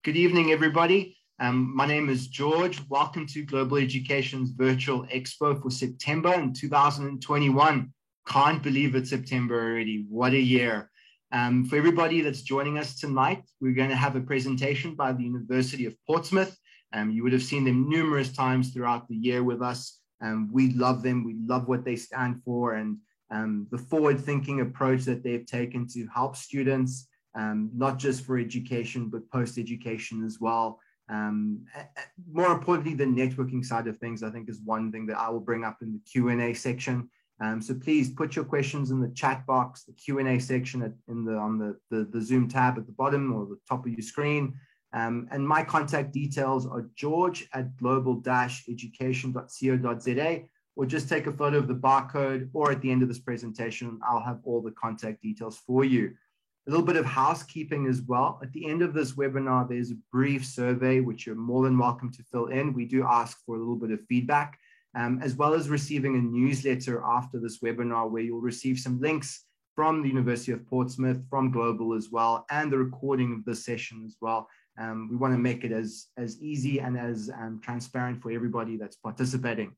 Good evening, everybody. My name is George. Welcome to Global Education's Virtual Expo for September in 2021. Can't believe it's September already. What a year. For everybody that's joining us tonight, we're going to have a presentation by the University of Portsmouth. You would have seen them numerous times throughout the year with us. We love them. We love what they stand for and the forward-thinking approach that they've taken to help students, not just for education, but post-education as well. More importantly, the networking side of things, I think, is one thing that I will bring up in the Q&A section. So please put your questions in the chat box, the Q&A section on the Zoom tab at the bottom or the top of your screen. And my contact details are george@global-education.co.za, or just take a photo of the barcode, or at the end of this presentation, I'll have all the contact details for you. A little bit of housekeeping as well. At the end of this webinar, there's a brief survey, which you're more than welcome to fill in. We do ask for a little bit of feedback, as well as receiving a newsletter after this webinar, where you'll receive some links from the University of Portsmouth, from Global as well, and the recording of this session as well. We want to make it as easy and as transparent for everybody that's participating.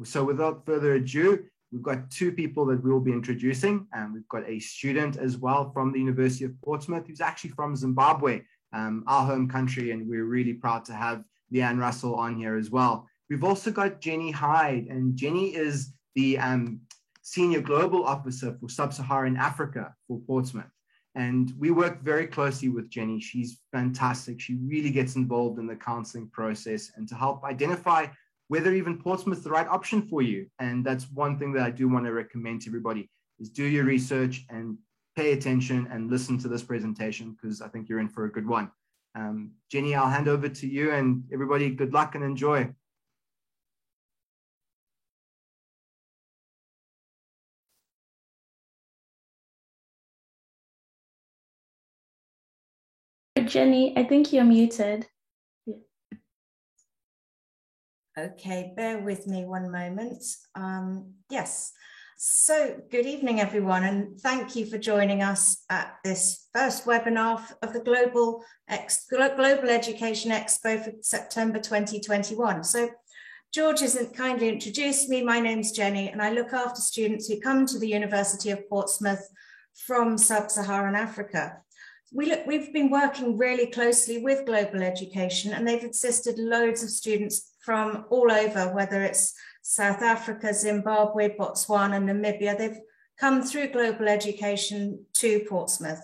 So without further ado, we've got two people that we'll be introducing. We've got a student as well from the University of Portsmouth, who's actually from Zimbabwe, our home country, and we're really proud to have Leanne Russell on here as well. We've also got Jenny Hyde, and Jenny is the Senior Global Officer for Sub-Saharan Africa for Portsmouth. And we work very closely with Jenny. She's fantastic. She really gets involved in the counseling process and to help identify whether even Portsmouth's the right option for you. And that's one thing that I do want to recommend to everybody, is do your research and pay attention and listen to this presentation, because I think you're in for a good one. Jenny, I'll hand over to you, and everybody, good luck and enjoy. Jenny, I think you're muted. Okay, bear with me one moment. Yes, so good evening, everyone, and thank you for joining us at this first webinar of the Global Education Expo for September 2021. So George hasn't kindly introduced me. My name's Jenny, and I look after students who come to the University of Portsmouth from Sub-Saharan Africa. We've been working really closely with Global Education, and they've assisted loads of students from all over, whether it's South Africa, Zimbabwe, Botswana, Namibia. They've come through Global Education to Portsmouth.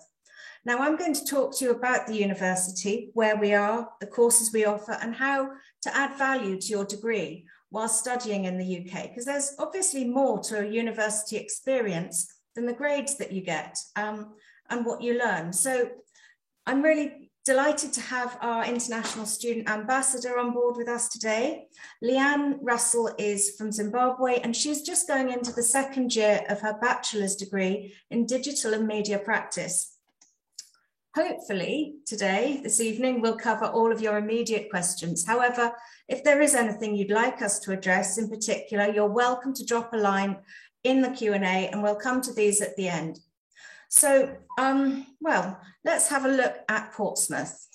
Now I'm going to talk to you about the university, where we are, the courses we offer, and how to add value to your degree while studying in the UK, because there's obviously more to a university experience than the grades that you get. And what you learn. So I'm really delighted to have our International Student Ambassador on board with us today. Leanne Russell is from Zimbabwe, and she's just going into the second year of her bachelor's degree in digital and media practice. Hopefully today, this evening, we'll cover all of your immediate questions. However, if there is anything you'd like us to address in particular, you're welcome to drop a line in the Q&A, and we'll come to these at the end. So, well, let's have a look at Portsmouth.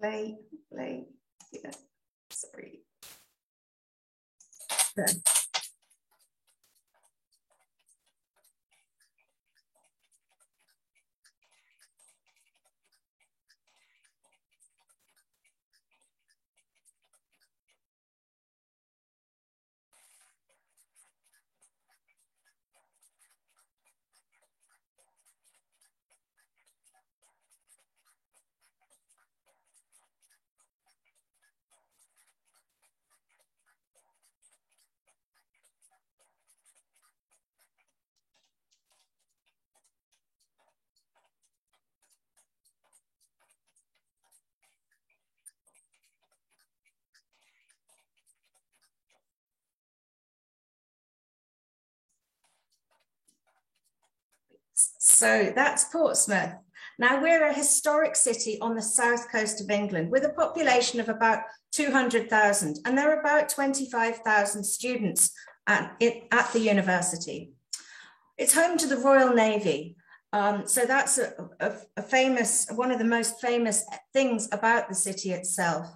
Play, yeah, sorry. There. So that's Portsmouth. Now, we're a historic city on the south coast of England with a population of about 200,000, and there are about 25,000 students at the university. It's home to the Royal Navy. So that's one of the most famous things about the city itself.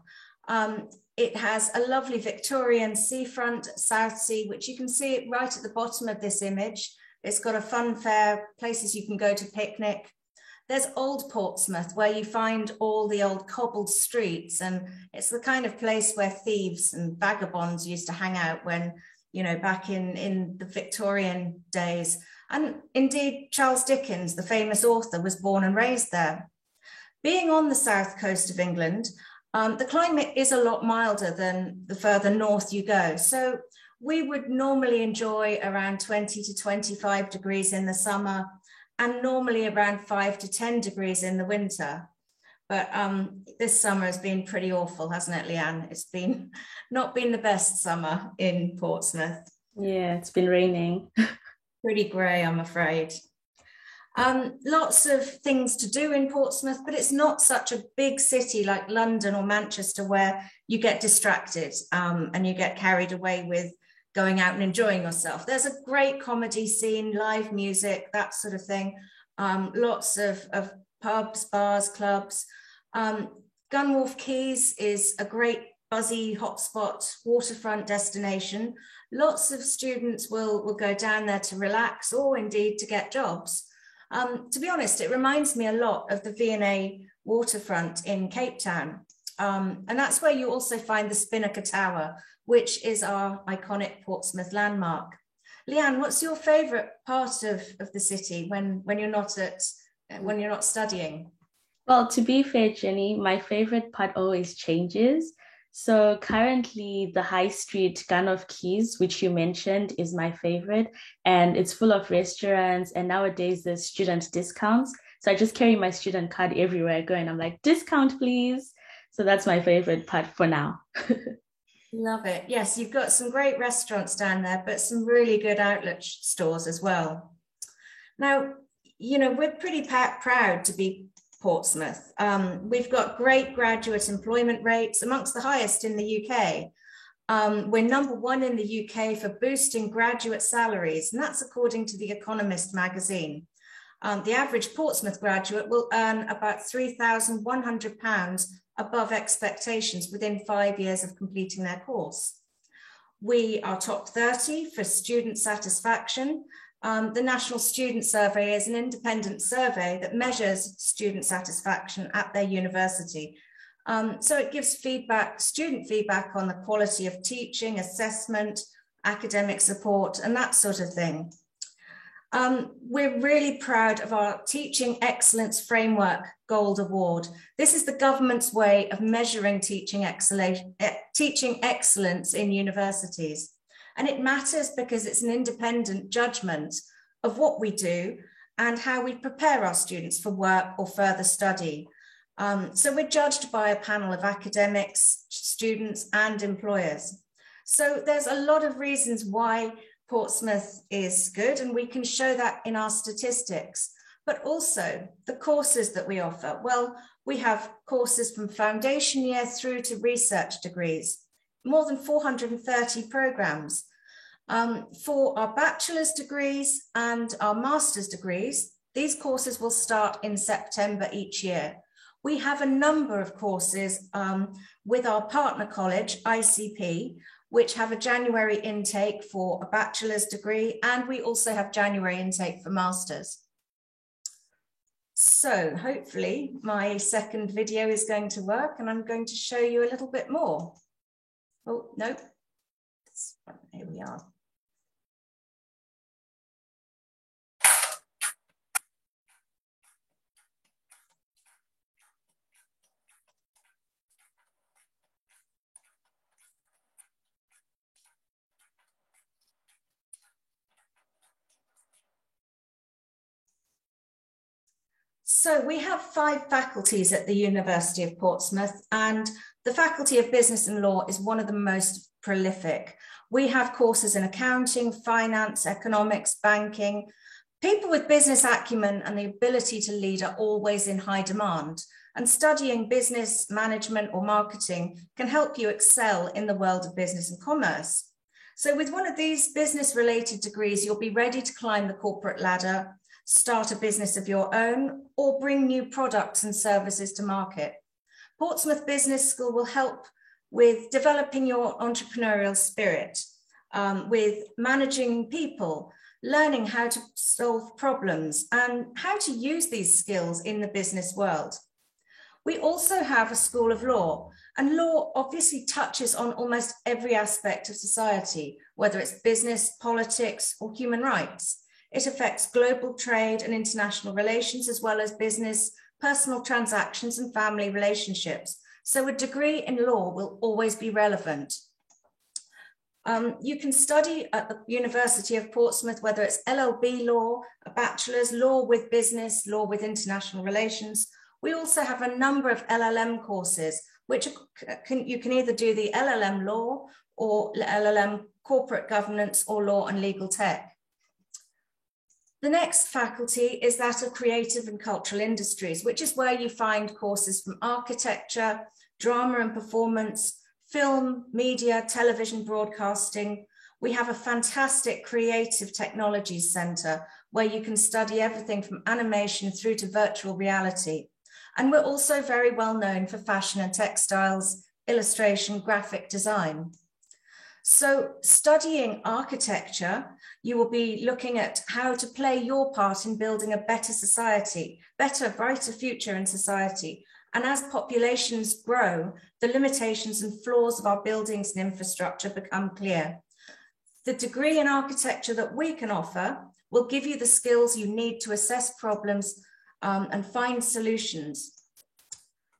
It has a lovely Victorian seafront, Southsea, which you can see right at the bottom of this image. It's got a fun fair, places you can go to picnic. There's Old Portsmouth, where you find all the old cobbled streets, and it's the kind of place where thieves and vagabonds used to hang out when, you know, back in the Victorian days. And indeed, Charles Dickens, the famous author, was born and raised there. Being on the south coast of England, the climate is a lot milder than the further north you go. So we would normally enjoy around 20 to 25 degrees in the summer and normally around 5 to 10 degrees in the winter. But this summer has been pretty awful, hasn't it, Leanne? It's not been the best summer in Portsmouth. Yeah, it's been raining. Pretty grey, I'm afraid. Lots of things to do in Portsmouth, but it's not such a big city like London or Manchester where you get distracted and you get carried away with going out and enjoying yourself. There's a great comedy scene, live music, that sort of thing. Lots of pubs, bars, clubs. Gunwharf Quays is a great buzzy hotspot waterfront destination. Lots of students will go down there to relax or indeed to get jobs. To be honest, it reminds me a lot of the V&A waterfront in Cape Town. And that's where you also find the Spinnaker Tower, which is our iconic Portsmouth landmark. Leanne, what's your favourite part of the city when you're not studying? Well, to be fair, Jenny, my favorite part always changes. So currently the High Street Gunwharf Quays, which you mentioned, is my favorite, and it's full of restaurants, and nowadays there's student discounts. So I just carry my student card everywhere I go and I'm like, discount please. So that's my favorite part for now. Love it. Yes, you've got some great restaurants down there, but some really good outlet stores as well. Now, you know, we're pretty proud to be Portsmouth. We've got great graduate employment rates, amongst the highest in the UK. We're #1 in the UK for boosting graduate salaries, and that's according to The Economist magazine. The average Portsmouth graduate will earn about £3,100 above expectations within 5 years of completing their course. We are top 30 for student satisfaction. The National Student Survey is an independent survey that measures student satisfaction at their university. So it gives student feedback on the quality of teaching, assessment, academic support, and that sort of thing. We're really proud of our Teaching Excellence Framework Gold Award. This is the government's way of measuring teaching excellence in universities. And it matters because it's an independent judgment of what we do and how we prepare our students for work or further study. So we're judged by a panel of academics, students, and employers. So there's a lot of reasons why Portsmouth is good, and we can show that in our statistics, but also the courses that we offer. Well, we have courses from foundation year through to research degrees, more than 430 programs. For our bachelor's degrees and our master's degrees, these courses will start in September each year. We have a number of courses with our partner college, ICP, which have a January intake for a bachelor's degree, and we also have January intake for masters. So hopefully my second video is going to work and I'm going to show you a little bit more. Oh, no, here we are. So we have 5 faculties at the University of Portsmouth, and the Faculty of Business and Law is one of the most prolific. We have courses in accounting, finance, economics, banking, People with business acumen and the ability to lead are always in high demand, and studying business management or marketing can help you excel in the world of business and commerce. So with one of these business-related degrees, you'll be ready to climb the corporate ladder, start a business of your own, or bring new products and services to market. Portsmouth Business School will help with developing your entrepreneurial spirit, with managing people, learning how to solve problems and how to use these skills in the business world. We also have a School of Law, and law obviously touches on almost every aspect of society, whether it's business, politics, or human rights. It affects global trade and international relations, as well as business, personal transactions, and family relationships. So a degree in law will always be relevant. You can study at the University of Portsmouth, whether it's LLB law, a bachelor's, law with business, law with international relations. We also have a number of LLM courses, which you can either do the LLM law or LLM corporate governance or law and legal tech. The next faculty is that of creative and cultural industries, which is where you find courses from architecture, drama and performance, film, media, television, broadcasting. We have a fantastic creative technologies center where you can study everything from animation through to virtual reality. And we're also very well known for fashion and textiles, illustration, graphic design. So studying architecture, you will be looking at how to play your part in building a better society, better, brighter future in society. And as populations grow, the limitations and flaws of our buildings and infrastructure become clear. The degree in architecture that we can offer will give you the skills you need to assess problems and find solutions.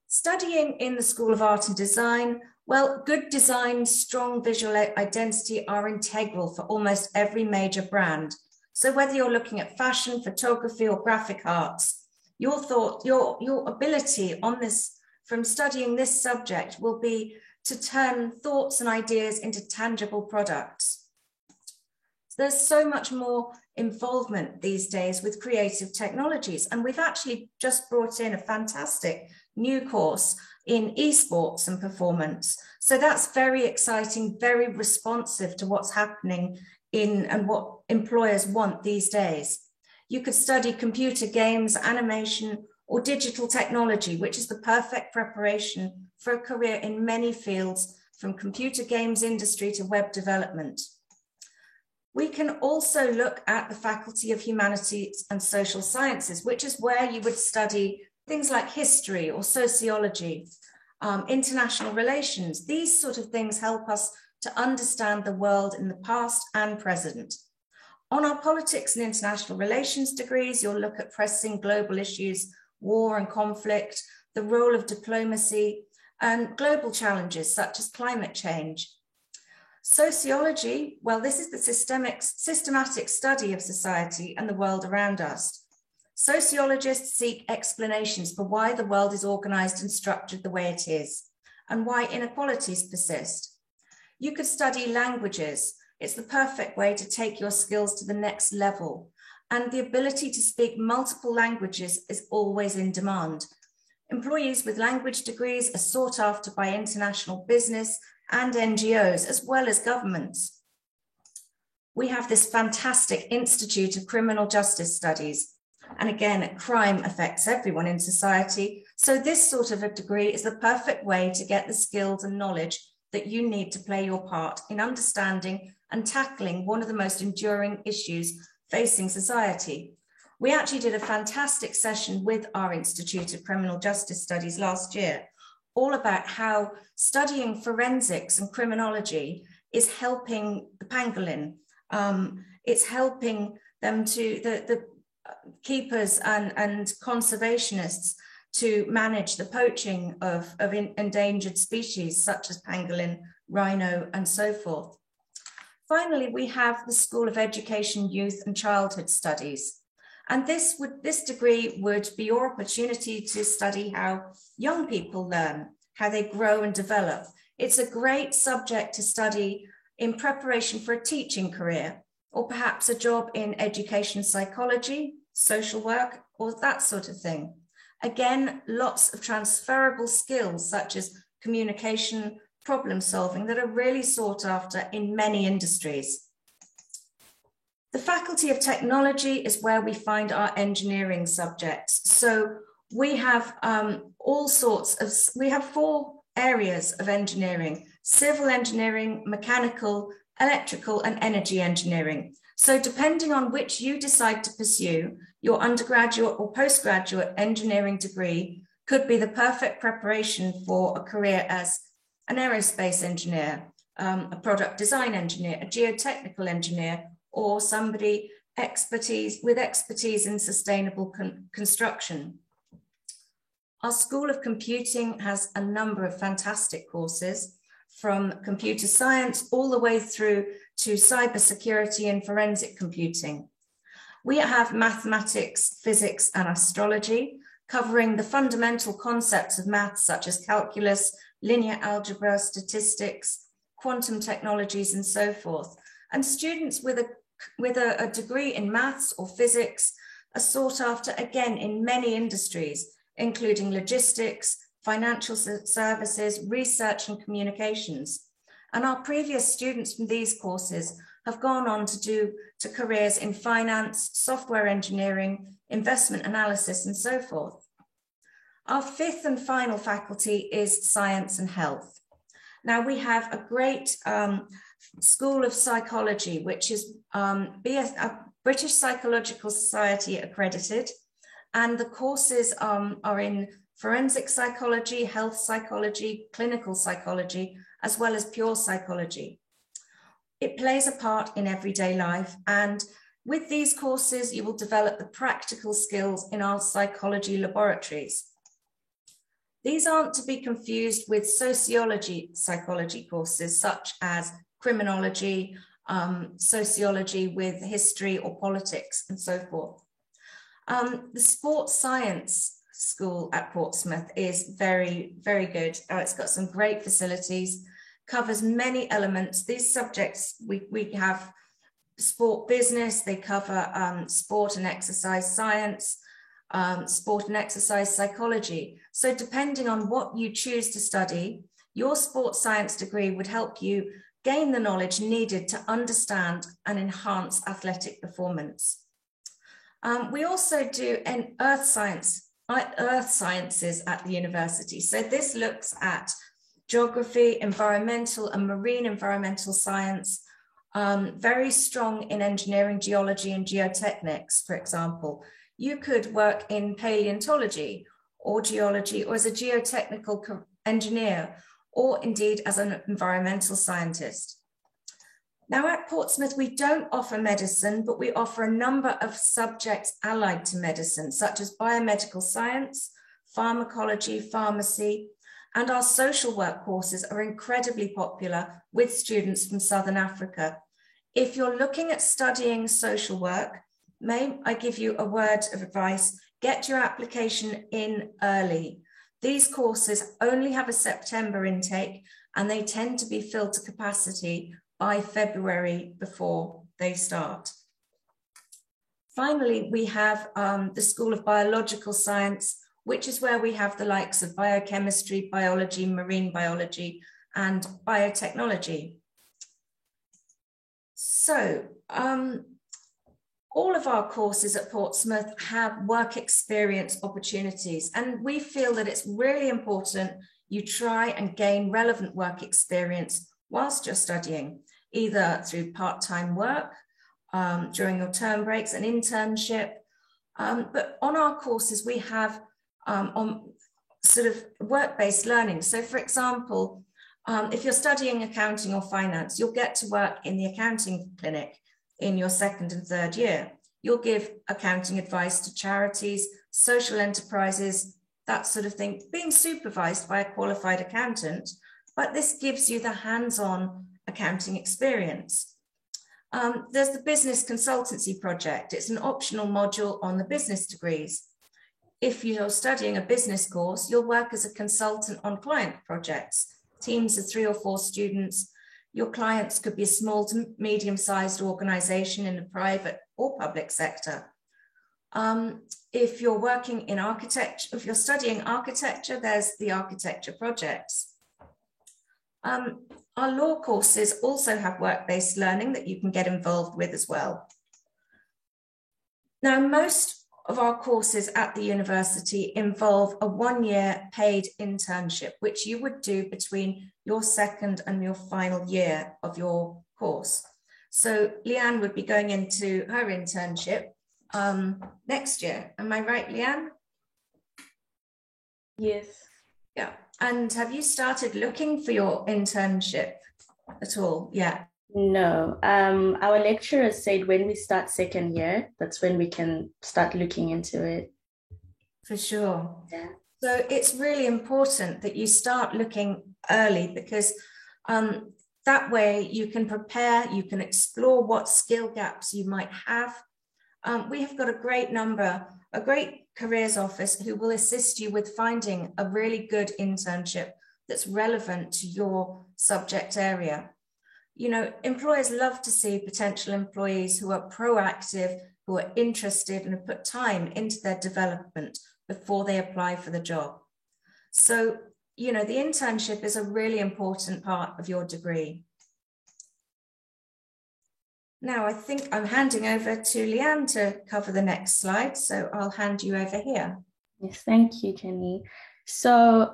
Studying in the School of Art and Design, well, good design, strong visual identity are integral for almost every major brand. So whether you're looking at fashion, photography, or graphic arts, your ability on this, from studying this subject, will be to turn thoughts and ideas into tangible products. There's so much more involvement these days with creative technologies, and we've actually just brought in a fantastic new course in esports and performance. So that's very exciting, very responsive to what's happening in and what employers want these days. You could study computer games, animation, or digital technology, which is the perfect preparation for a career in many fields, from computer games industry to web development. We can also look at the Faculty of Humanities and Social Sciences, which is where you would study things like history or sociology, international relations. These sort of things help us to understand the world in the past and present. On our politics and international relations degrees, you'll look at pressing global issues, war and conflict, the role of diplomacy, and global challenges such as climate change. Sociology, well, this is the systematic study of society and the world around us. Sociologists seek explanations for why the world is organized and structured the way it is, and why inequalities persist. You could study languages. It's the perfect way to take your skills to the next level. And the ability to speak multiple languages is always in demand. Employees with language degrees are sought after by international business and NGOs, as well as governments. We have this fantastic Institute of Criminal Justice Studies. And again, crime affects everyone in society. So this sort of a degree is the perfect way to get the skills and knowledge that you need to play your part in understanding and tackling one of the most enduring issues facing society. We actually did a fantastic session with our Institute of Criminal Justice Studies last year, all about how studying forensics and criminology is helping the pangolin. It's helping them to, the keepers and conservationists to manage the poaching of endangered species such as pangolin, rhino, and so forth. Finally, we have the School of Education, Youth and Childhood Studies. And this degree would be your opportunity to study how young people learn, how they grow and develop. It's a great subject to study in preparation for a teaching career. or perhaps a job in education psychology, social work, or that sort of thing. Again, lots of transferable skills such as communication, problem solving that are really sought after in many industries. The Faculty of Technology is where we find our engineering subjects. So we have we have 4 areas of engineering: civil engineering, mechanical, electrical, and energy engineering. So depending on which you decide to pursue, your undergraduate or postgraduate engineering degree could be the perfect preparation for a career as an aerospace engineer, a product design engineer, a geotechnical engineer, or somebody with expertise in sustainable construction. Our School of Computing has a number of fantastic courses, from computer science all the way through to cybersecurity and forensic computing. We have mathematics, physics, and astrology, covering the fundamental concepts of maths such as calculus, linear algebra, statistics, quantum technologies, and so forth. And students with a degree in maths or physics are sought after again in many industries, including logistics, financial services, research, and communications. And our previous students from these courses have gone on to careers in finance, software engineering, investment analysis, and so forth. Our 5th and final faculty is Science and Health. Now we have a great School of Psychology, which is a British Psychological Society accredited, and the courses are in forensic psychology, health psychology, clinical psychology, as well as pure psychology. It plays a part in everyday life, and with these courses, you will develop the practical skills in our psychology laboratories. These aren't to be confused with sociology psychology courses, such as criminology, sociology with history or politics, and so forth. The sports science school at Portsmouth is very, very good. It's got some great facilities, covers many elements. These subjects, we have sport business, they cover sport and exercise science, sport and exercise psychology. So depending on what you choose to study, your sports science degree would help you gain the knowledge needed to understand and enhance athletic performance. We also do an earth sciences at the university. So this looks at geography, environmental and marine environmental science, very strong in engineering, geology, and geotechnics, for example. You could work in paleontology or geology, or as a geotechnical engineer, or indeed as an environmental scientist. Now at Portsmouth, we don't offer medicine, but we offer a number of subjects allied to medicine, such as biomedical science, pharmacology, pharmacy, and our social work courses are incredibly popular with students from Southern Africa. If you're looking at studying social work, may I give you a word of advice? Get your application in early. These courses only have a September intake, and they tend to be filled to capacity by February before they start. Finally, we have the School of Biological Science, which is where we have the likes of biochemistry, biology, marine biology, and biotechnology. So, all of our courses at Portsmouth have work experience opportunities, and we feel that it's really important you try and gain relevant work experience whilst you're studying, either through part-time work, during your term breaks, an internship. But on our courses, we have on sort of work-based learning. So for example, if you're studying accounting or finance, you'll get to work in the accounting clinic in your 2nd and 3rd year. You'll give accounting advice to charities, social enterprises, that sort of thing, being supervised by a qualified accountant, but this gives you the hands-on accounting experience. There's the business consultancy project. It's an optional module on the business degrees. If you're studying a business course, you'll work as a consultant on client projects, teams of 3 or 4 students, Your clients could be a small to medium-sized organization in the private or public sector. If you're working in architecture, if you're studying architecture, there's the architecture projects. Our law courses also have work-based learning that you can get involved with as well. Now, most of our courses at the university involve a one-year paid internship, which you would do between your second and your final year of your course. So Leanne would be going into her internship next year. Am I right, Leanne? Yes. Yeah. And have you started looking for your internship at all? Yeah. No. Our lecturers said when we start second year, that's when we can start looking into it. For sure. Yeah. So it's really important that you start looking early, because that way you can prepare, you can explore what skill gaps you might have. We have got a great careers office who will assist you with finding a really good internship that's relevant to your subject area. You know, employers love to see potential employees who are proactive, who are interested and have put time into their development before they apply for the job. So, you know, the internship is a really important part of your degree. Now, I think I'm handing over to Leanne to cover the next slide. So I'll hand you over here. Yes, thank you, Jenny. So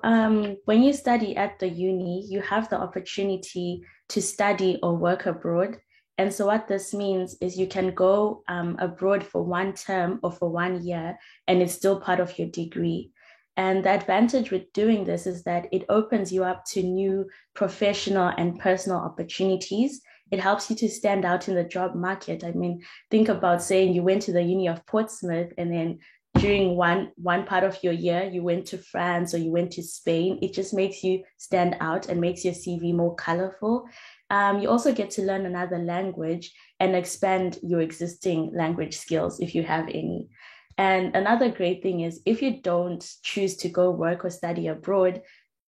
when you study at the uni, you have the opportunity to study or work abroad. And so what this means is you can go abroad for one term or for 1 year, and it's still part of your degree. And the advantage with doing this is that it opens you up to new professional and personal opportunities. It helps you to stand out in the job market. I mean, think about saying you went to the Uni of Portsmouth, and then during one part of your year, you went to France or you went to Spain. It just makes you stand out and makes your CV more colorful. You also get to learn another language and expand your existing language skills if you have any. And another great thing is if you don't choose to go work or study abroad,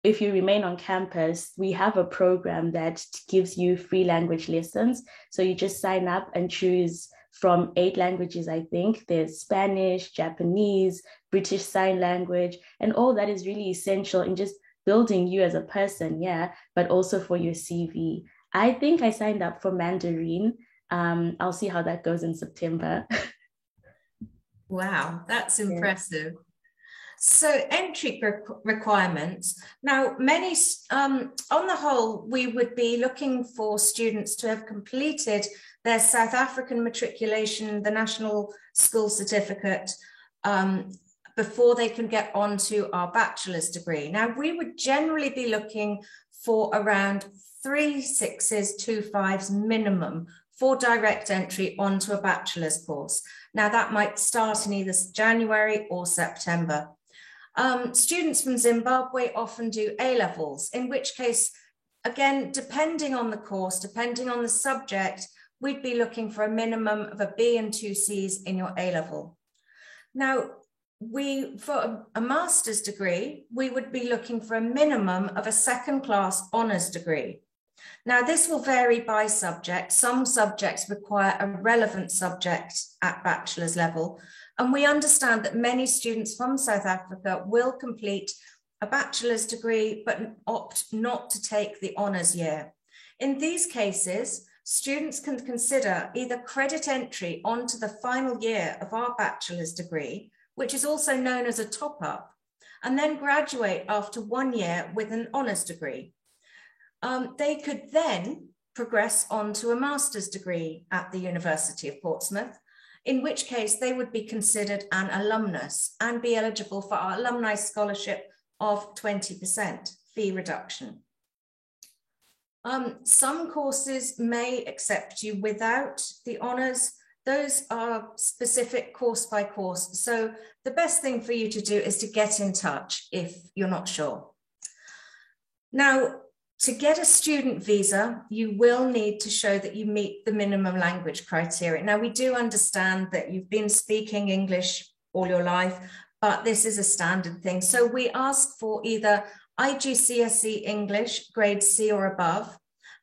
if you remain on campus, we have a program that gives you free language lessons. So you just sign up and choose from 8 languages, I think. There's Spanish, Japanese, British Sign Language, and all that is really essential in just building you as a person, yeah, but also for your CV. I think I signed up for Mandarin. I'll see how that goes in September. Wow, that's impressive. Yeah. So entry requirements. Now, many, on the whole, we would be looking for students to have completed their South African matriculation, the National School Certificate, before they can get onto our bachelor's degree. Now, we would generally be looking for around 3 6s, 2 5s minimum for direct entry onto a bachelor's course. Now, that might start in either January or September. Students from Zimbabwe often do A-levels, in which case, again, depending on the course, depending on the subject, we'd be looking for a minimum of a B and 2 Cs in your A-level. Now, for a master's degree, we would be looking for a minimum of a second-class honours degree. Now, this will vary by subject. Some subjects require a relevant subject at bachelor's level, and we understand that many students from South Africa will complete a bachelor's degree but opt not to take the honours year. In these cases, students can consider either credit entry onto the final year of our bachelor's degree, which is also known as a top-up, and then graduate after 1 year with an honours degree. They could then progress on to a master's degree at the University of Portsmouth, in which case they would be considered an alumnus and be eligible for our alumni scholarship of 20% fee reduction. Some courses may accept you without the honours. Those are specific course by course. So the best thing for you to do is to get in touch if you're not sure. Now, to get a student visa, you will need to show that you meet the minimum language criteria. Now, we do understand that you've been speaking English all your life, but this is a standard thing. So we ask for either IGCSE English, grade C or above,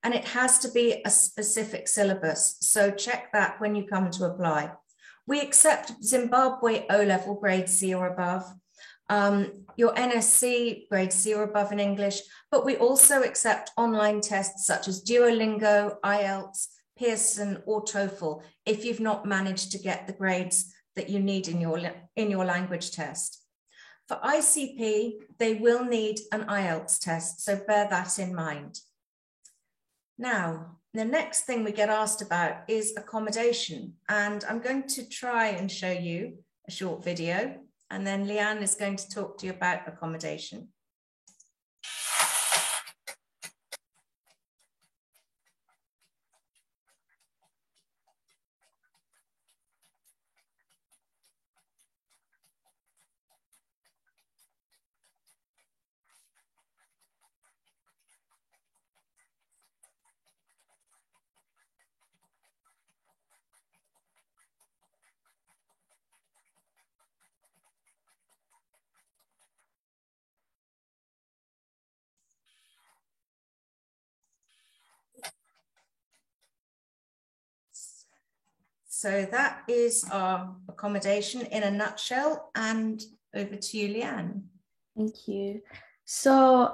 and it has to be a specific syllabus. So check that when you come to apply. We accept Zimbabwe O-level grade C or above, your NSC grade C or above in English, but we also accept online tests such as Duolingo, IELTS, Pearson or TOEFL if you've not managed to get the grades that you need in your language test. For ICP, they will need an IELTS test, so bear that in mind. Now, the next thing we get asked about is accommodation, and I'm going to try and show you a short video, and then Leanne is going to talk to you about accommodation. So that is our accommodation in a nutshell, and over to you, Leanne. Thank you. So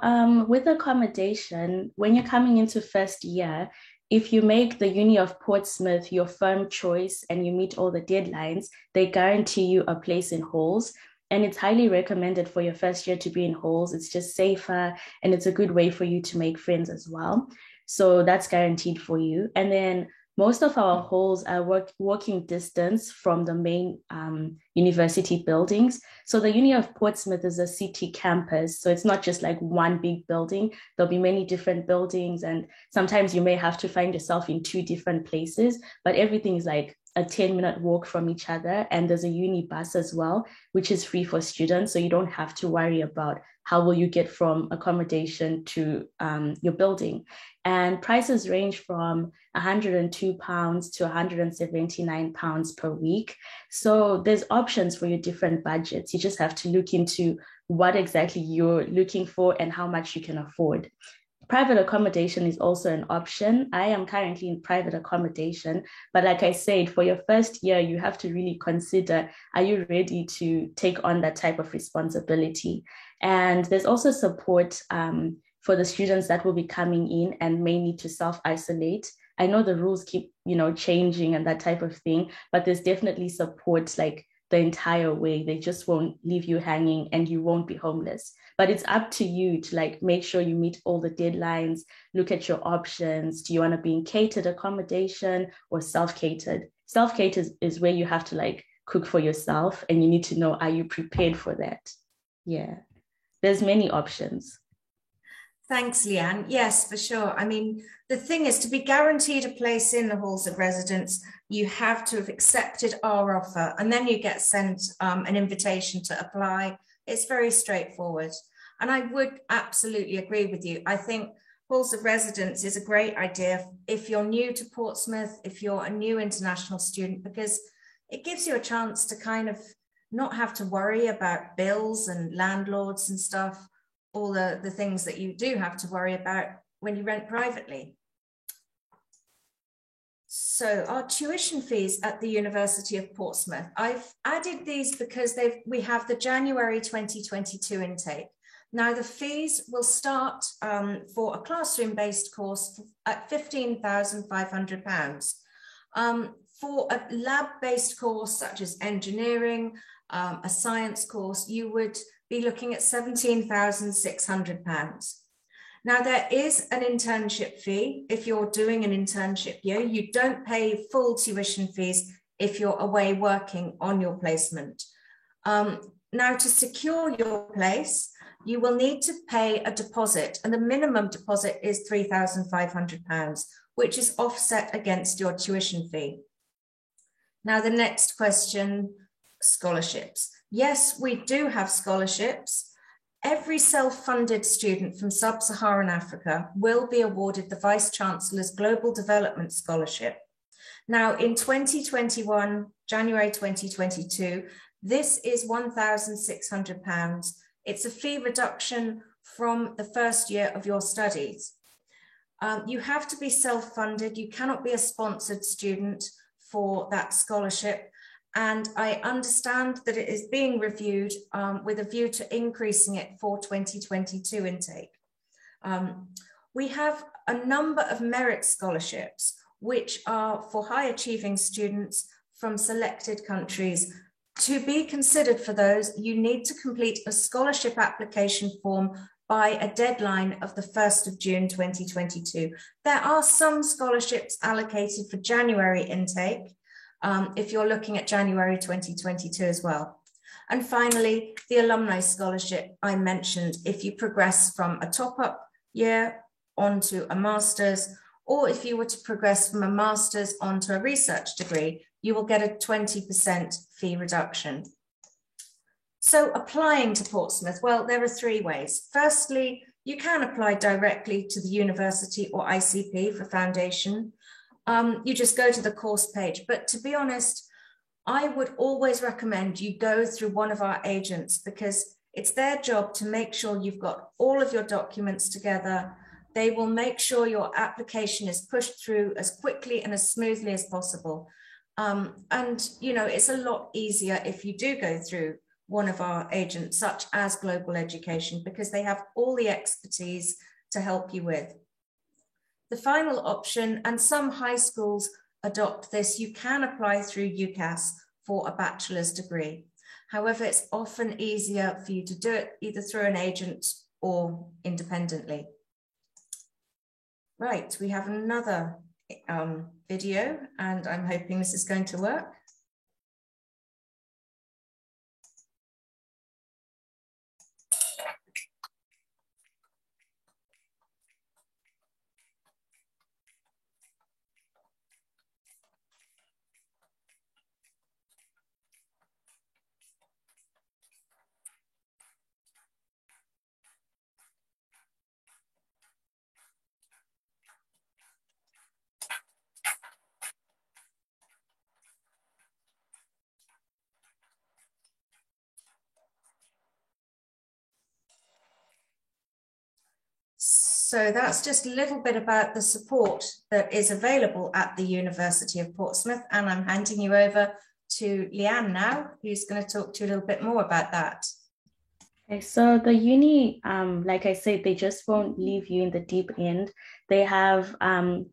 with accommodation, when you're coming into first year, if you make the Uni of Portsmouth your firm choice and you meet all the deadlines, they guarantee you a place in halls. And it's highly recommended for your first year to be in halls. It's just safer and it's a good way for you to make friends as well. So that's guaranteed for you. And then most of our halls are walking distance from the main university buildings. So the Uni of Portsmouth is a city campus. So it's not just like one big building. There'll be many different buildings. And sometimes you may have to find yourself in 2 different places, but everything is like a 10-minute walk from each other. And there's a uni bus as well, which is free for students. So you don't have to worry about how will you get from accommodation to your building. And prices range from £102 to £179 per week. So there's options for your different budgets. You just have to look into what exactly you're looking for and how much you can afford. Private accommodation is also an option. I am currently in private accommodation, but like I said, for your first year, you have to really consider, are you ready to take on that type of responsibility? And there's also support for the students that will be coming in and may need to self-isolate. I know the rules keep, changing and that type of thing, but there's definitely support like the entire way. They just won't leave you hanging and you won't be homeless. But it's up to you to like make sure you meet all the deadlines, look at your options. Do you want to be in catered accommodation or self-catered? Self-catered is where you have to like cook for yourself and you need to know, are you prepared for that? Yeah, there's many options. Thanks, Leanne. Yes, for sure. I mean, the thing is, to be guaranteed a place in the halls of residence, you have to have accepted our offer, and then you get sent an invitation to apply. It's very straightforward. And I would absolutely agree with you. I think halls of residence is a great idea if you're new to Portsmouth, if you're a new international student, because it gives you a chance to kind of not have to worry about bills and landlords and stuff, all the things that you do have to worry about when you rent privately. So our tuition fees at the University of Portsmouth, I've added these because we have the January 2022 intake. Now the fees will start for a classroom-based course at £15,500. For a lab-based course such as engineering, a science course, you would be looking at £17,600. Now, there is an internship fee if you're doing an internship year. You don't pay full tuition fees if you're away working on your placement. Now, to secure your place, you will need to pay a deposit, and the minimum deposit is £3,500, which is offset against your tuition fee. Now, the next question, scholarships. Yes, we do have scholarships. Every self-funded student from Sub-Saharan Africa will be awarded the Vice-Chancellor's Global Development Scholarship. Now, in 2021, January 2022, this is £1,600. It's a fee reduction from the first year of your studies. You have to be self-funded. You cannot be a sponsored student for that scholarship. And I understand that it is being reviewed with a view to increasing it for 2022 intake. We have a number of merit scholarships, which are for high achieving students from selected countries. To be considered for those, you need to complete a scholarship application form by a deadline of the 1st of June 2022. There are some scholarships allocated for January intake, if you're looking at January 2022 as well. And finally, the alumni scholarship I mentioned, if you progress from a top-up year onto a master's, or if you were to progress from a master's onto a research degree, you will get a 20% fee reduction. So applying to Portsmouth, well, there are 3 ways. Firstly, you can apply directly to the university or ICP for foundation. You just go to the course page. But to be honest, I would always recommend you go through one of our agents, because it's their job to make sure you've got all of your documents together. They will make sure your application is pushed through as quickly and as smoothly as possible. And, you know, it's a lot easier if you do go through one of our agents, such as Global Education, because they have all the expertise to help you with. The final option, and some high schools adopt this, you can apply through UCAS for a bachelor's degree. However, it's often easier for you to do it either through an agent or independently. Right, we have another video, and I'm hoping this is going to work. So that's just a little bit about the support that is available at the University of Portsmouth. And I'm handing you over to Leanne now, who's going to talk to you a little bit more about that. Okay, so the uni, like I said, they just won't leave you in the deep end. They have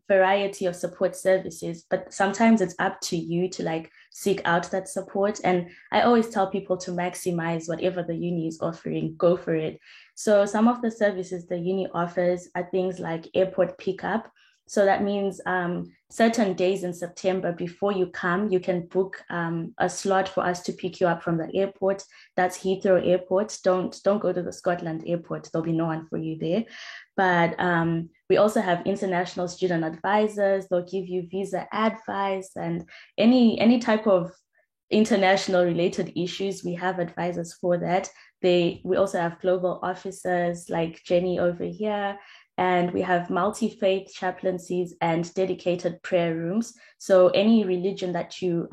variety of support services, but sometimes it's up to you to like seek out that support. And I always tell people to maximize whatever the uni is offering, go for it. So some of the services the uni offers are things like airport pickup. So that means certain days in September before you come, you can book a slot for us to pick you up from the airport. That's Heathrow Airport. Don't go to the Scotland airport. There'll be no one for you there. But we also have international student advisors. They'll give you visa advice and any type of international related issues. We have advisors for that. We also have global officers like Jenny over here. And we have multi-faith chaplaincies and dedicated prayer rooms. So any religion that you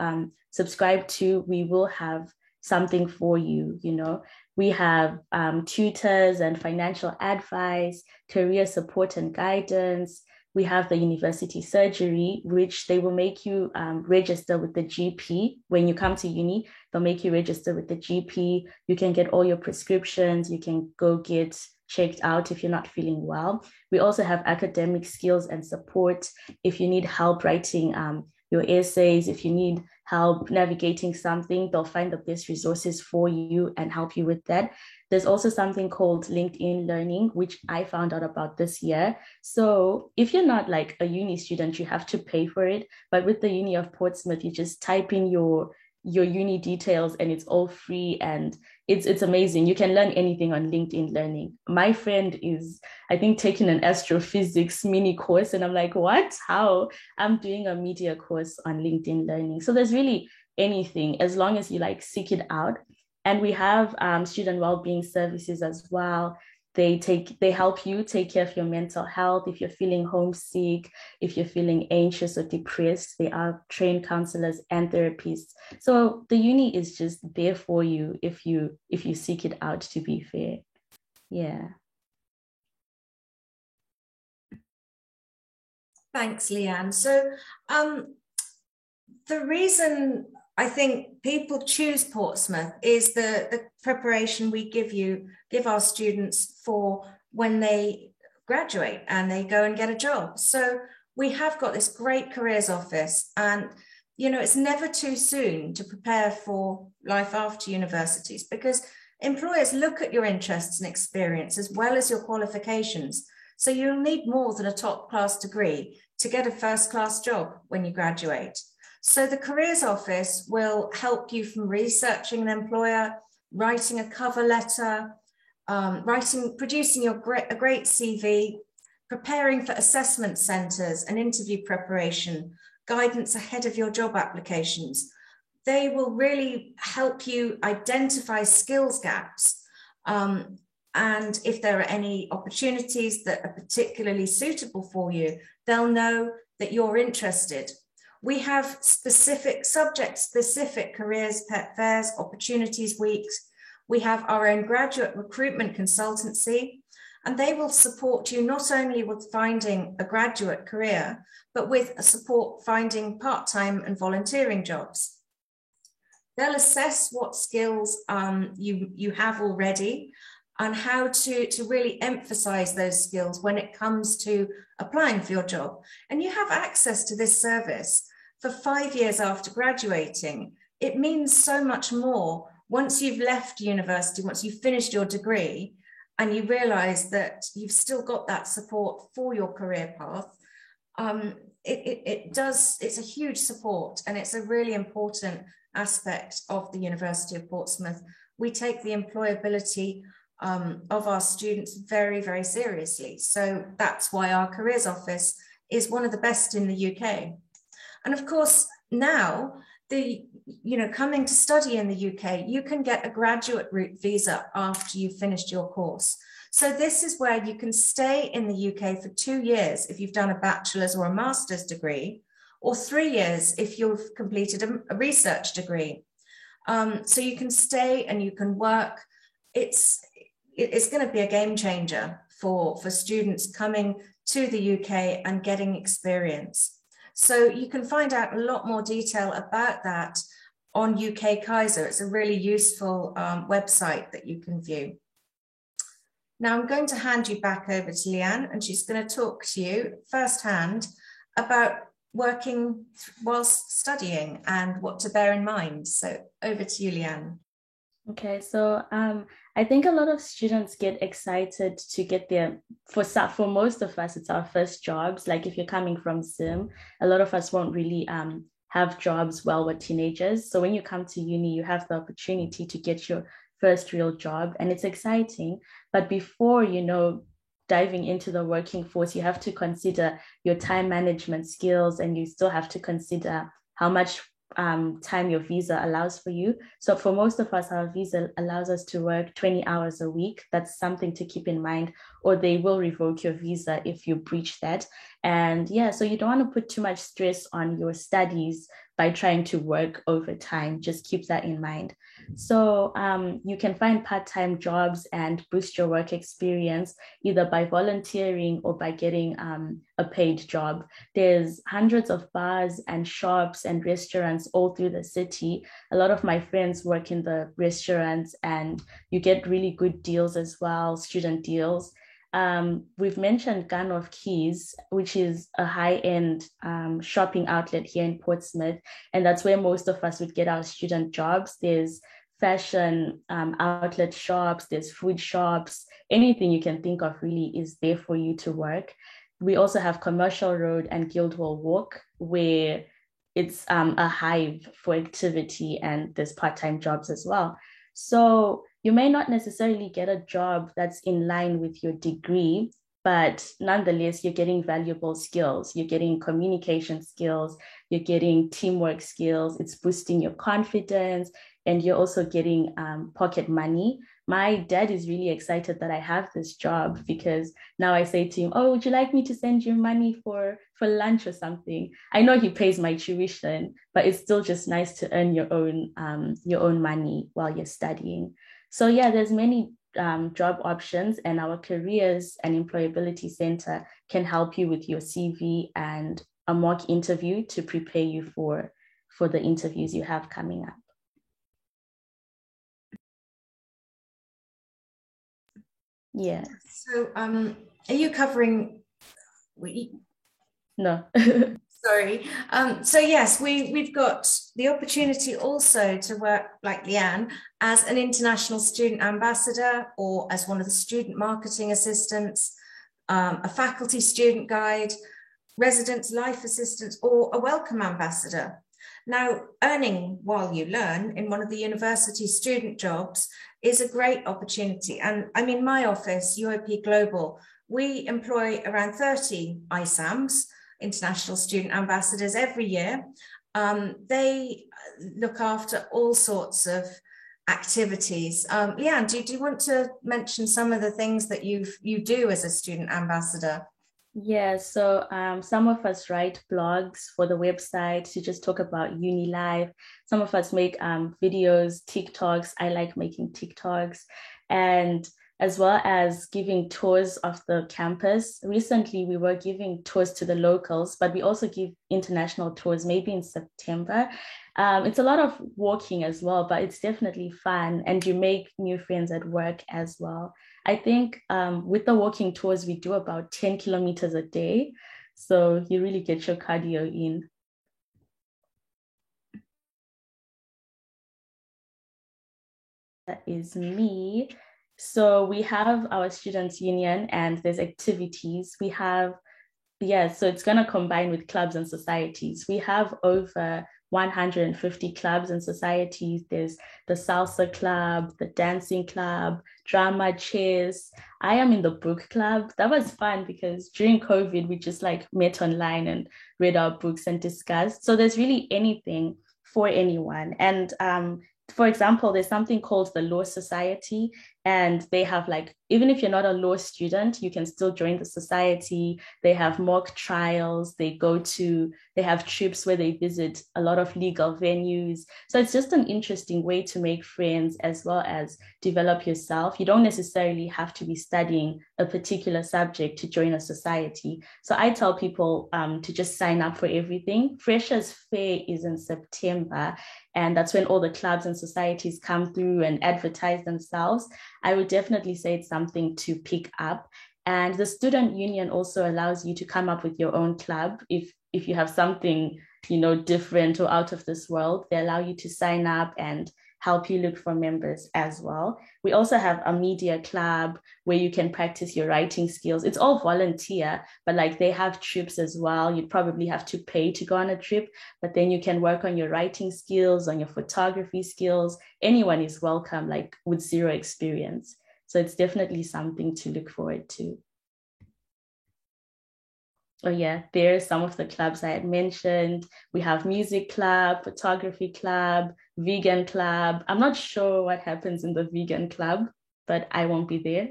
subscribe to, we will have something for you, you know. We have tutors and financial advice, career support and guidance. We have the university surgery, which they will make you register with the GP. When you come to uni, they'll make you register with the GP. You can get all your prescriptions. You can go get checked out if you're not feeling well. We also have academic skills and support. If you need help writing your essays, if you need help navigating something, they'll find the best resources for you and help you with that. There's also something called LinkedIn Learning, which I found out about this year. So if you're not like a uni student, you have to pay for it. But with the Uni of Portsmouth, you just type in your uni details and it's all free, and it's amazing. You can learn anything on LinkedIn Learning. My friend is, I think, taking an astrophysics mini course, and I'm like, what? How? I'm doing a media course on LinkedIn Learning. So there's really anything, as long as you like seek it out. And we have student well-being services as well. They help you take care of your mental health. If you're feeling homesick, if you're feeling anxious or depressed, they are trained counselors and therapists. So the uni is just there for you if you seek it out, to be fair. Yeah. Thanks, Leanne. So the reason I think people choose Portsmouth is the preparation we give our students for when they graduate and they go and get a job. So we have got this great careers office, and you know, it's never too soon to prepare for life after universities, because employers look at your interests and experience as well as your qualifications. So you'll need more than a top class degree to get a first class job when you graduate. So the careers office will help you from researching an employer, writing a cover letter, producing a great CV, preparing for assessment centres and interview preparation, guidance ahead of your job applications. They will really help you identify skills gaps. And if there are any opportunities that are particularly suitable for you, they'll know that you're interested. We have specific subject-specific careers fairs, opportunities weeks. We have our own graduate recruitment consultancy, and they will support you not only with finding a graduate career, but with support finding part-time and volunteering jobs. They'll assess what skills you have already and how to really emphasize those skills when it comes to applying for your job. And you have access to this service for 5 years after graduating. It means so much more once you've left university, once you've finished your degree, and you realize that you've still got that support for your career path. It's a huge support, and it's a really important aspect of the University of Portsmouth. We take the employability of our students very, very seriously. So that's why our careers office is one of the best in the UK. And of course, now, coming to study in the UK, you can get a graduate route visa after you've finished your course. So this is where you can stay in the UK for 2 years if you've done a bachelor's or a master's degree, or 3 years if you've completed a research degree. So you can stay and you can work. It's going to be a game changer for students coming to the UK and getting experience. So you can find out a lot more detail about that on UK Kaiser. It's a really useful website that you can view. Now I'm going to hand you back over to Leanne, and she's going to talk to you firsthand about working whilst studying and what to bear in mind. So over to you, Leanne. Okay, so I think a lot of students get excited to get their, for most of us, it's our first jobs. Like if you're coming from SIM, a lot of us won't really have jobs while we're teenagers. So when you come to uni, you have the opportunity to get your first real job, and it's exciting. But before, diving into the working force, you have to consider your time management skills, and you still have to consider how much time your visa allows for you. So for most of us, our visa allows us to work 20 hours a week. That's something to keep in mind, or they will revoke your visa if you breach that. And yeah, so you don't want to put too much stress on your studies by trying to work overtime. Just keep that in mind. So you can find part-time jobs and boost your work experience either by volunteering or by getting a paid job. There's hundreds of bars and shops and restaurants all through the city. A lot of my friends work in the restaurants, and you get really good deals as well, student deals. We've mentioned Gun of Keys, which is a high-end shopping outlet here in Portsmouth, and that's where most of us would get our student jobs. There's fashion outlet shops, there's food shops, anything you can think of really is there for you to work. We also have Commercial Road and Guildhall Walk, where it's a hive for activity, and there's part-time jobs as well. So you may not necessarily get a job that's in line with your degree, but nonetheless, you're getting valuable skills. You're getting communication skills, you're getting teamwork skills, it's boosting your confidence, and you're also getting pocket money. My dad is really excited that I have this job, because now I say to him, oh, would you like me to send you money for lunch or something? I know he pays my tuition, but it's still just nice to earn your own money while you're studying. So yeah, there's many job options, and our careers and employability center can help you with your CV and a mock interview to prepare you for the interviews you have coming up. Yeah. So are you covering? No. Sorry. So yes, we've got the opportunity also to work, like Leanne, as an international student ambassador or as one of the student marketing assistants, a faculty student guide, residence life assistant, or a welcome ambassador. Now, earning while you learn in one of the university student jobs is a great opportunity. And I mean, my office, UOP Global, we employ around 30 ISAMs, international student ambassadors, every year. They look after all sorts of activities. Leanne, do you want to mention some of the things that you do as a student ambassador? Yeah, so some of us write blogs for the website to just talk about uni life. Some of us make videos, TikToks. I like making TikToks, and as well as giving tours of the campus. Recently, we were giving tours to the locals, but we also give international tours, maybe in September. It's a lot of walking as well, but it's definitely fun, and you make new friends at work as well. I think with the walking tours, we do about 10 kilometers a day. So you really get your cardio in. That is me. So we have our students' union and there's activities. We have, yeah, so it's going to combine with clubs and societies. We have over 150 clubs and societies. There's the salsa club, the dancing club, drama, chess. I am in the book club. That was fun because during COVID, we just like met online and read our books and discussed. So there's really anything for anyone. And for example, there's something called the Law Society, and they have like, even if you're not a law student, you can still join the society. They have mock trials. They have trips where they visit a lot of legal venues. So it's just an interesting way to make friends as well as develop yourself. You don't necessarily have to be studying a particular subject to join a society. So I tell people to just sign up for everything. Freshers Fair is in September, and that's when all the clubs and societies come through and advertise themselves. I would definitely say it's something to pick up. And the student union also allows you to come up with your own club. If you have something, different or out of this world, they allow you to sign up and help you look for members as well. We also have a media club where you can practice your writing skills. It's all volunteer, but like they have trips as well. You'd probably have to pay to go on a trip, but then you can work on your writing skills, on your photography skills. Anyone is welcome, like with zero experience. So it's definitely something to look forward to. Oh yeah, there's some of the clubs I had mentioned. We have music club, photography club, vegan club. I'm not sure what happens in the vegan club, but I won't be there.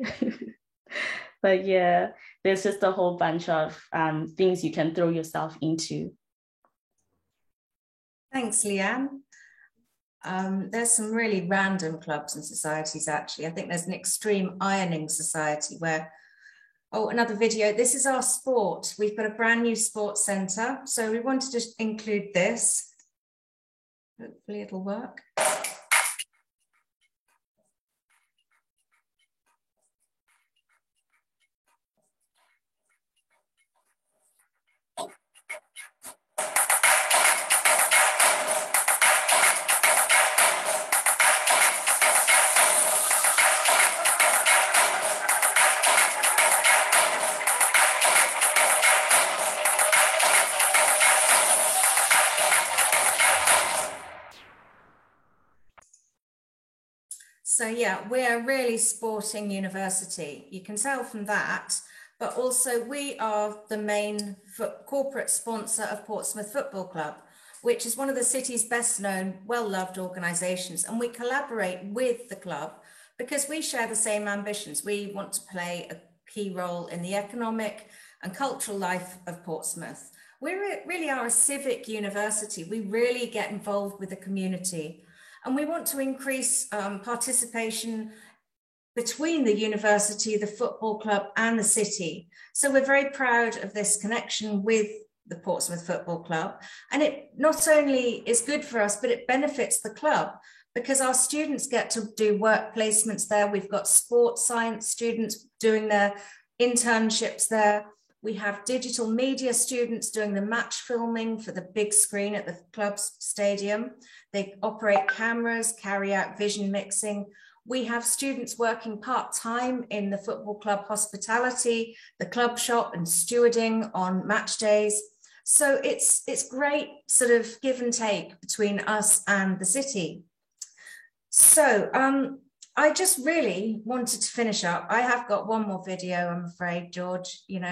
But yeah, there's just a whole bunch of things you can throw yourself into. Thanks, Leanne. There's some really random clubs and societies, actually. I think there's an extreme ironing society where, oh, another video. This is our sport. We've got a brand new sports centre. So we wanted to include this. Hopefully it'll work. So yeah, we're a really sporting university. You can tell from that, but also we are the main corporate sponsor of Portsmouth Football Club, which is one of the city's best known, well-loved organisations. And we collaborate with the club because we share the same ambitions. We want to play a key role in the economic and cultural life of Portsmouth. We really are a civic university. We really get involved with the community. And we want to increase participation between the university, the football club, and the city. So we're very proud of this connection with the Portsmouth Football Club. And it not only is good for us, but it benefits the club because our students get to do work placements there. We've got sports science students doing their internships there. We have digital media students doing the match filming for the big screen at the club's stadium. They operate cameras, carry out vision mixing. We have students working part-time in the football club hospitality, the club shop, and stewarding on match days. So it's great sort of give and take between us and the city. So I just really wanted to finish up. I have got one more video, I'm afraid, George. You know,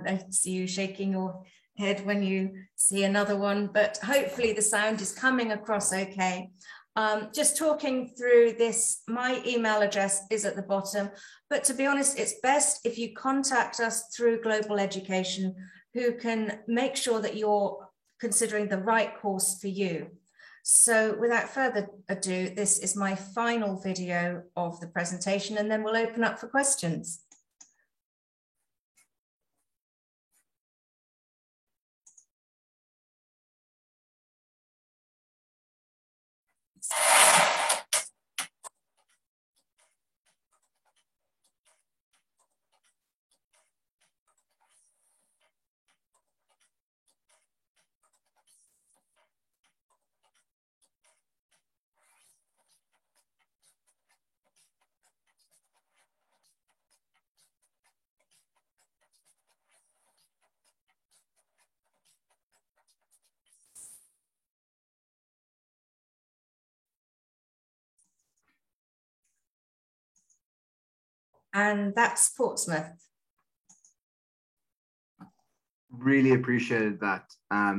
I see you shaking your head when you see another one, but hopefully the sound is coming across okay. Just talking through this, my email address is at the bottom, but to be honest, it's best if you contact us through Global Education, who can make sure that you're considering the right course for you. So without further ado, this is my final video of the presentation, and then we'll open up for questions. And that's Portsmouth. Really appreciated that. A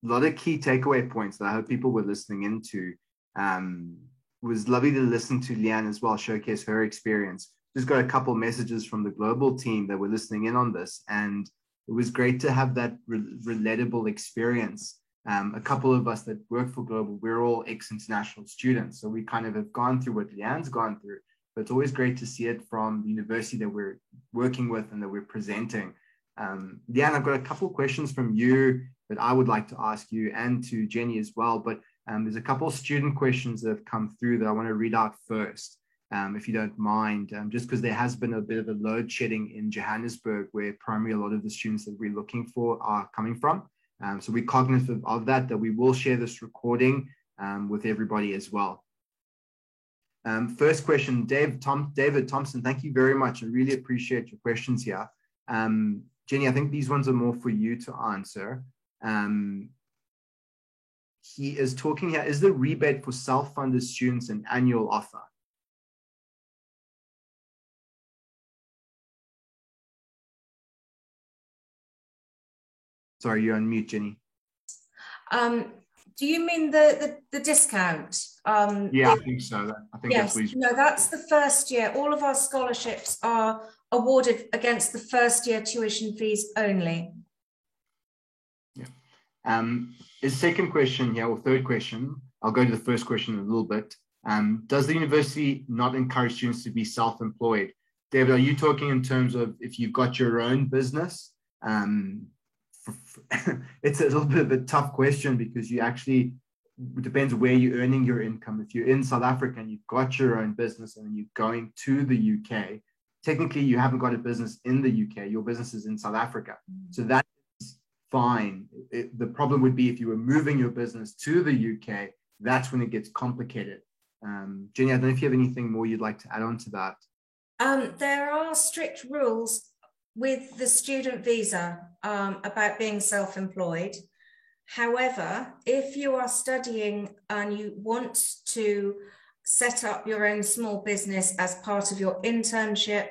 lot of key takeaway points that I hope people were listening into. Was lovely to listen to Leanne as well, showcase her experience. Just got a couple messages from the global team that were listening in on this, and it was great to have that relatable experience. A couple of us that work for Global, we're all ex-international students, so we kind of have gone through what Leanne's gone through, but it's always great to see it from the university that we're working with and that we're presenting. Leanne, I've got a couple of questions from you that I would like to ask you and to Jenny as well, but there's a couple of student questions that have come through that I want to read out first, if you don't mind, just because there has been a bit of a load shedding in Johannesburg, where primarily a lot of the students that we're looking for are coming from. So we're cognizant of that we will share this recording with everybody as well. First question, David Thompson, thank you very much. I really appreciate your questions here. Jenny, I think these ones are more for you to answer. He is talking here, is the rebate for self-funded students an annual offer? Sorry, you're on mute, Jenny. Do you mean the discount? Yeah, I think so. I think yes, no, that's the first year. All of our scholarships are awarded against the first year tuition fees only. Yeah. His second question here, or third question, I'll go to the first question in a little bit. Does the university not encourage students to be self-employed? David, are you talking in terms of if you've got your own business? It's a little bit of a tough question because you actually, it depends where you're earning your income. If you're in South Africa and you've got your own business and you're going to the UK, technically you haven't got a business in the UK, your business is in South Africa. So that is fine. The problem would be if you were moving your business to the UK, that's when it gets complicated. Jenny, I don't know if you have anything more you'd like to add on to that. There are strict rules with the student visa about being self-employed. However, if you are studying and you want to set up your own small business as part of your internship,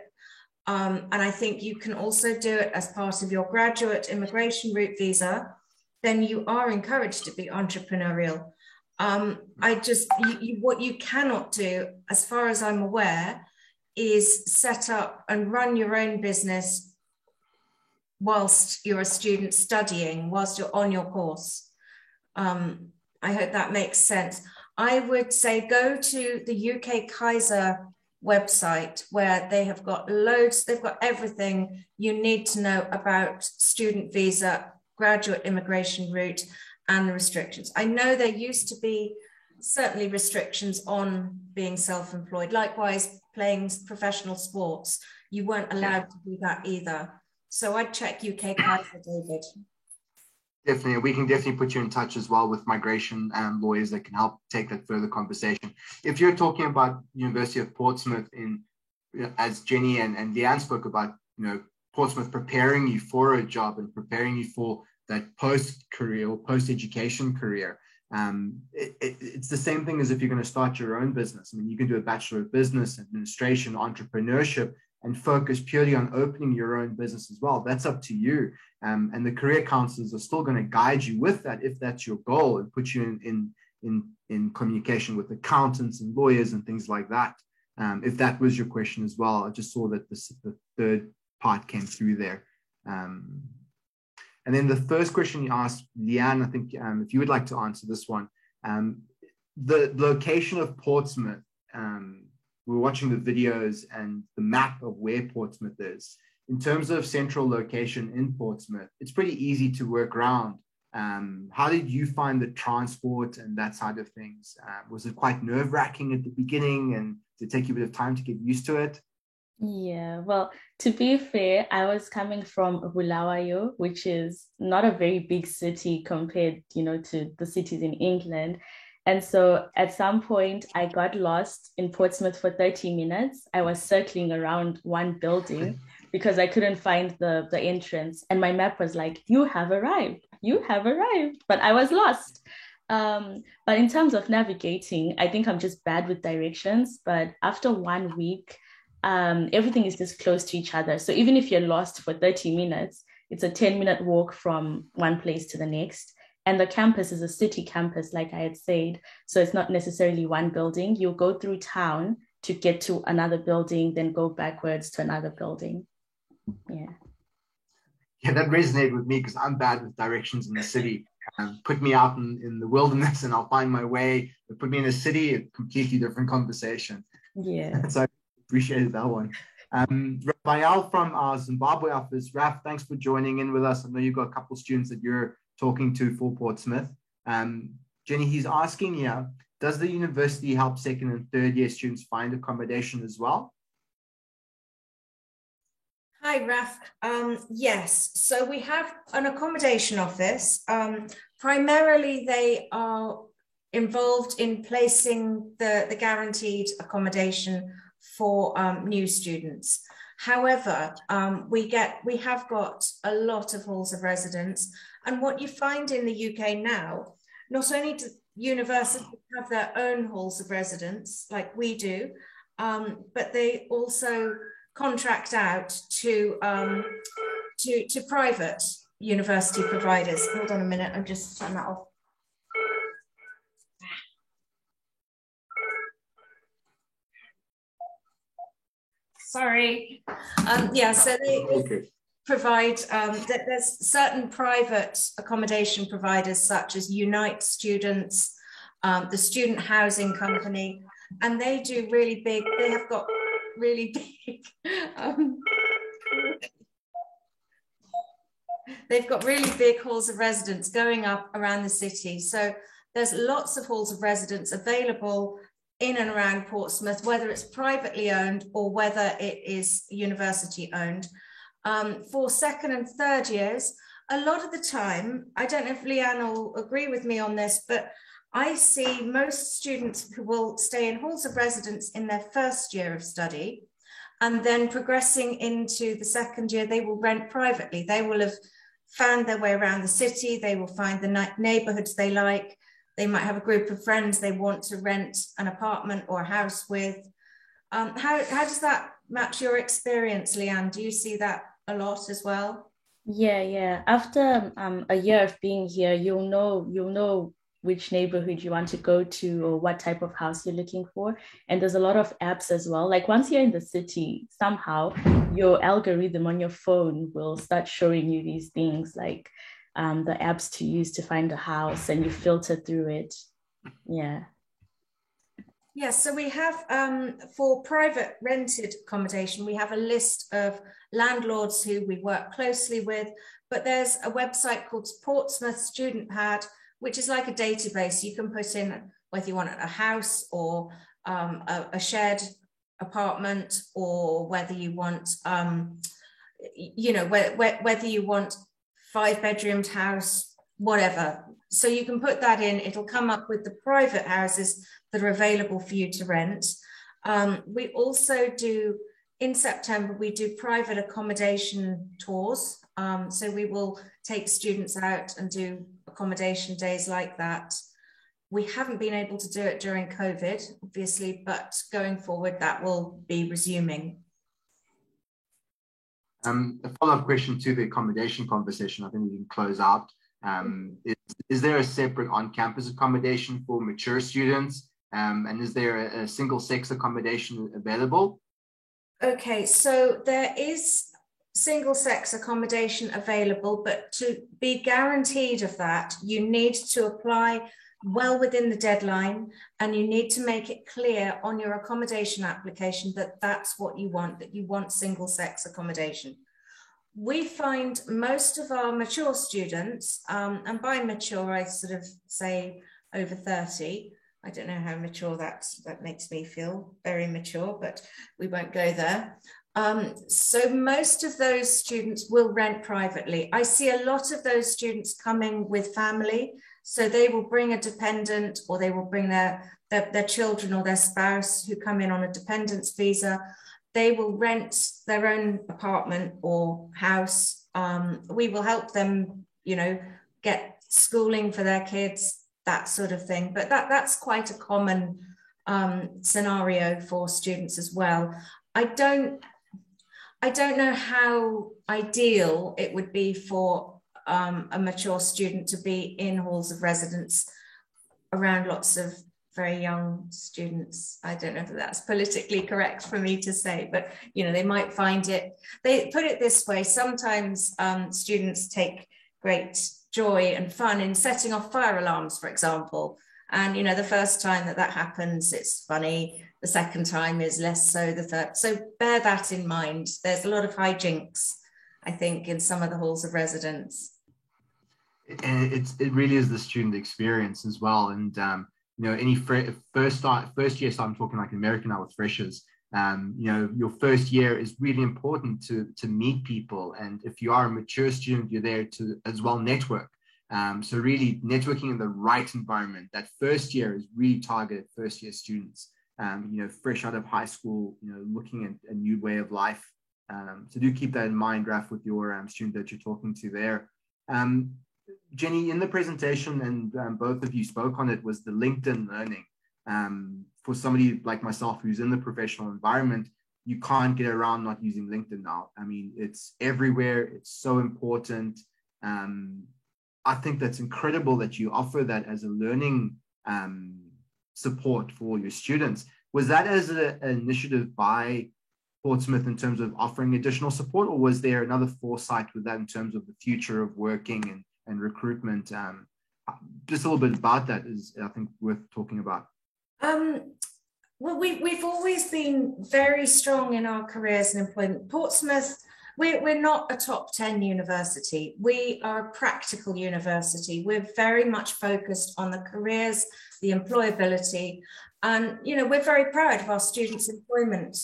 and I think you can also do it as part of your graduate immigration route visa, then you are encouraged to be entrepreneurial. What you cannot do, as far as I'm aware, is set up and run your own business whilst you're a student studying, whilst you're on your course. I hope that makes sense. I would say go to the UK Kaiser website where they have got loads, they've got everything you need to know about student visa, graduate immigration route, and the restrictions. I know there used to be certainly restrictions on being self-employed. Likewise, playing professional sports, you weren't allowed to do that either. So I'd check UK Kaiser, David. Definitely. We can definitely put you in touch as well with migration lawyers that can help take that further conversation. If you're talking about University of Portsmouth, as Jenny and Leanne spoke about, Portsmouth preparing you for a job and preparing you for that post-career or post-education career, it's the same thing as if you're going to start your own business. I mean, you can do a Bachelor of Business, Administration, Entrepreneurship, and focus purely on opening your own business as well. That's up to you. And the career counselors are still going to guide you with that if that's your goal, and put you in communication with accountants and lawyers and things like that. If that was your question as well, I just saw that the third part came through there. And then the first question you asked, Leanne, I think if you would like to answer this one, the location of Portsmouth, we were watching the videos and the map of where Portsmouth is. In terms of central location in Portsmouth, it's pretty easy to work around. How did you find the transport and that side of things? Was it quite nerve-wracking at the beginning, and did it take you a bit of time to get used to it? Yeah, well, to be fair, I was coming from Bulawayo, which is not a very big city compared, to the cities in England. And so at some point, I got lost in Portsmouth for 30 minutes. I was circling around one building because I couldn't find the entrance. And my map was like, you have arrived. But I was lost. But in terms of navigating, I think I'm just bad with directions. But after 1 week, everything is just close to each other. So even if you're lost for 30 minutes, it's a 10-minute walk from one place to the next. And the campus is a city campus, like I had said. So it's not necessarily one building. You'll go through town to get to another building, then go backwards to another building. Yeah. Yeah, that resonated with me because I'm bad with directions in the city. Put me out in the wilderness and I'll find my way. But put me in a city, a completely different conversation. Yeah. So I appreciated that one. Raphael from our Zimbabwe office. Raf, thanks for joining in with us. I know you've got a couple of students that you're talking to for Portsmouth. Jenny, he's asking, does the university help second and third year students find accommodation as well? Hi, Raf. Yes, so we have an accommodation office. Primarily, they are involved in placing the guaranteed accommodation for new students. However, we have got a lot of halls of residence, and what you find in the UK now, not only do universities have their own halls of residence like we do, but they also contract out to private university providers. Hold on a minute, I'll just turn that off. Sorry. So they provide, there's certain private accommodation providers such as Unite Students, the Student Housing Company, and they do really big, they have got really big, they've got really big halls of residence going up around the city. So there's lots of halls of residence available in and around Portsmouth, whether it's privately owned or whether it is university owned. For second and third years, a lot of the time, I don't know if Leanne will agree with me on this, but I see most students who will stay in halls of residence in their first year of study, and then progressing into the second year, they will rent privately. They will have found their way around the city. They will find the neighborhoods they like. They might have a group of friends they want to rent an apartment or a house with. How does that match your experience, Leanne? Do you see that a lot as well? Yeah. After a year of being here, you'll know which neighborhood you want to go to or what type of house you're looking for. And there's a lot of apps as well. Like once you're in the city, somehow your algorithm on your phone will start showing you these things like the apps to use to find a house, and you filter through it. Yeah. Yes, so we have, for private rented accommodation, we have a list of landlords who we work closely with, but there's a website called Portsmouth Student Pad, which is like a database. You can put in whether you want a house or a shared apartment, or whether you want, you know, whether you want 5-bedroomed house, whatever. So you can put that in, it'll come up with the private houses that are available for you to rent. We also do, in September, we do private accommodation tours. So we will take students out and do accommodation days like that. We haven't been able to do it during COVID, obviously, but going forward, that will be resuming. A follow-up question to the accommodation conversation, I think we can close out. Is there a separate on-campus accommodation for mature students? And is there a single-sex accommodation available? Okay, so there is single-sex accommodation available, but to be guaranteed of that, you need to apply well within the deadline, and you need to make it clear on your accommodation application that that's what you want, that you want single-sex accommodation. We find most of our mature students, and by mature I sort of say over 30, I don't know how mature that makes me feel, very mature, but we won't go there. So most of those students will rent privately. I see a lot of those students coming with family, so they will bring a dependent, or they will bring their children or their spouse who come in on a dependence visa. They will rent their own apartment or house. We will help them, you know, get schooling for their kids, that sort of thing. But that's quite a common scenario for students as well. I don't know how ideal it would be for a mature student to be in halls of residence around lots of very young students. I don't know if that's politically correct for me to say, but you know, they might find it, they put it this way, sometimes students take great joy and fun in setting off fire alarms, for example. And you know, the first time that happens, it's funny. The second time is less so, the third. So bear that in mind. There's a lot of hijinks, I think, in some of the halls of residence. And it really is the student experience as well. And you know, any first year, so I'm talking like American now with freshers, you know, your first year is really important to meet people. And if you are a mature student, you're there to as well network. So really networking in the right environment. That first year is really targeted first year students, you know, fresh out of high school, you know, looking at a new way of life. So do keep that in mind, Raf, with your student that you're talking to there. Jenny, in the presentation, and both of you spoke on it, was the LinkedIn learning. For somebody like myself who's in the professional environment, you can't get around not using LinkedIn now. I mean, it's everywhere. It's so important. I think that's incredible that you offer that as a learning support for your students. Was that as an initiative by Portsmouth in terms of offering additional support, or was there another foresight with that in terms of the future of working and recruitment? Just a little bit about that is, I think, worth talking about. Well, we've always been very strong in our careers and employment. Portsmouth, we're not a top 10 university. We are a practical university. We're very much focused on the careers, the employability, and you know, we're very proud of our students' employment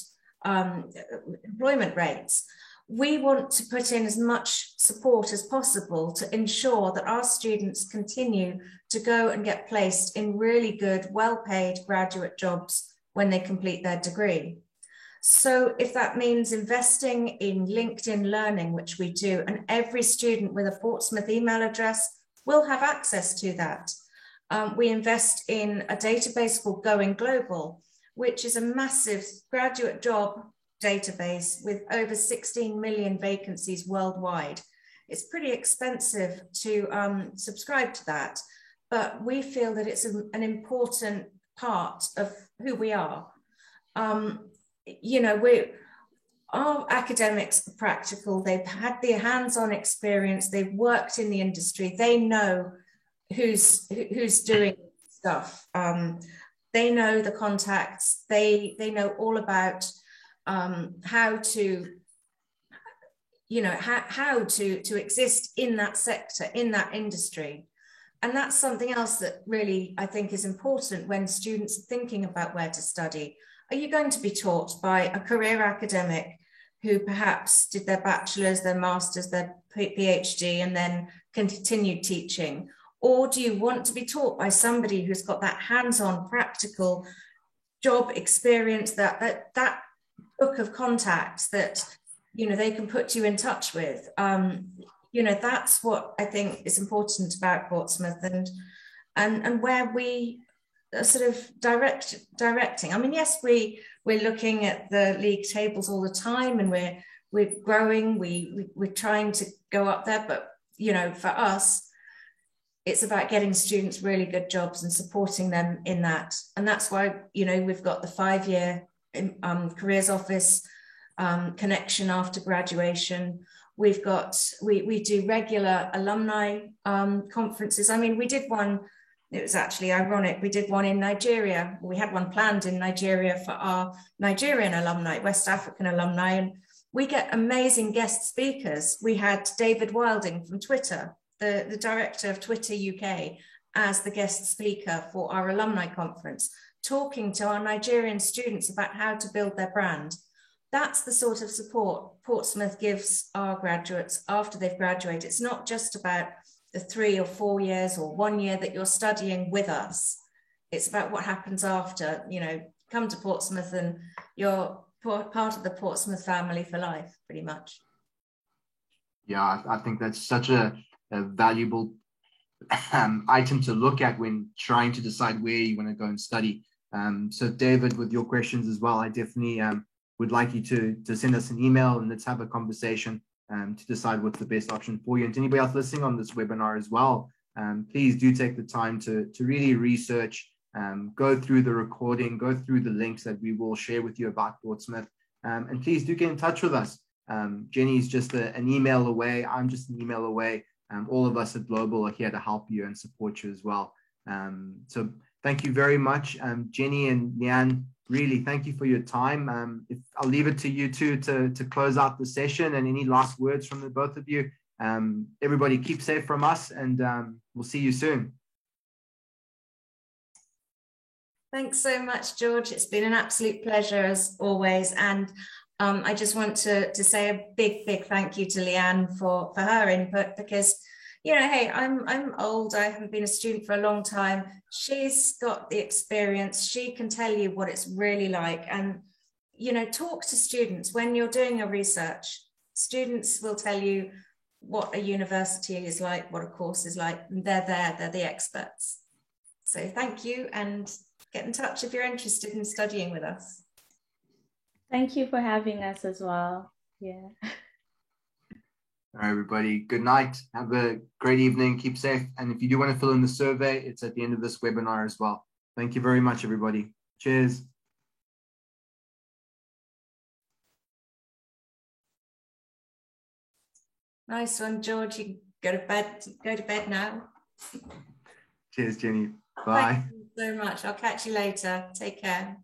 rates. We want to put in as much support as possible to ensure that our students continue to go and get placed in really good, well-paid graduate jobs when they complete their degree. So if that means investing in LinkedIn Learning, which we do, and every student with a Portsmouth email address will have access to that. We invest in a database called Going Global, which is a massive graduate job database with over 16 million vacancies worldwide. It's pretty expensive to subscribe to that, but we feel that it's an important part of who we are. You know, our academics are practical. They've had their hands-on experience. They've worked in the industry. They know who's doing stuff. they know the contacts, they know all about how to, you know, how to exist in that sector, in that industry. And that's something else that really I think is important when students are thinking about where to study. Are you going to be taught by a career academic who perhaps did their bachelor's, their master's, their PhD, and then continued teaching? Or do you want to be taught by somebody who's got that hands-on, practical job experience, that book of contacts that, you know, they can put you in touch with? You know, that's what I think is important about Portsmouth, and where we are sort of directing. I mean, yes, we're looking at the league tables all the time, and we're growing. We're trying to go up there, but you know, for us, it's about getting students really good jobs and supporting them in that. And that's why, you know, we've got the 5-year careers office connection after graduation. We've got, we do regular alumni conferences. I mean, we did one, it was actually ironic, we did one in Nigeria. We had one planned in Nigeria for our Nigerian alumni, West African alumni, and we get amazing guest speakers. We had David Wilding from Twitter, the director of Twitter UK, as the guest speaker for our alumni conference, talking to our Nigerian students about how to build their brand. That's the sort of support Portsmouth gives our graduates after they've graduated. It's not just about the 3 or 4 years or 1 year that you're studying with us. It's about what happens after. You know, come to Portsmouth and you're part of the Portsmouth family for life, pretty much. Yeah, I think that's such a valuable item to look at when trying to decide where you want to go and study. So David, with your questions as well, I definitely would like you to send us an email and let's have a conversation to decide what's the best option for you. And to anybody else listening on this webinar as well, please do take the time to really research, go through the recording, go through the links that we will share with you about Portsmouth, and please do get in touch with us. Jenny's just an email away. I'm just an email away. All of us at Global are here to help you and support you as well. So thank you very much, Jenny and Leanne. Really, thank you for your time. I'll leave it to you two to close out the session, and any last words from the both of you. Everybody keep safe from us, and we'll see you soon. Thanks so much, George. It's been an absolute pleasure as always. And I just want to say a big thank you to Leanne for her input, because, you know, hey, I'm old. I haven't been a student for a long time. She's got the experience. She can tell you what it's really like. And, you know, talk to students. When you're doing your research, students will tell you what a university is like, what a course is like. And they're there, they're the experts. So thank you, and get in touch if you're interested in studying with us. Thank you for having us as well. Yeah. All right, everybody. Good night. Have a great evening. Keep safe. And if you do want to fill in the survey, it's at the end of this webinar as well. Thank you very much, everybody. Cheers. Nice one, George. You can go to bed now. Cheers, Jenny. Bye. Thank you so much. I'll catch you later. Take care.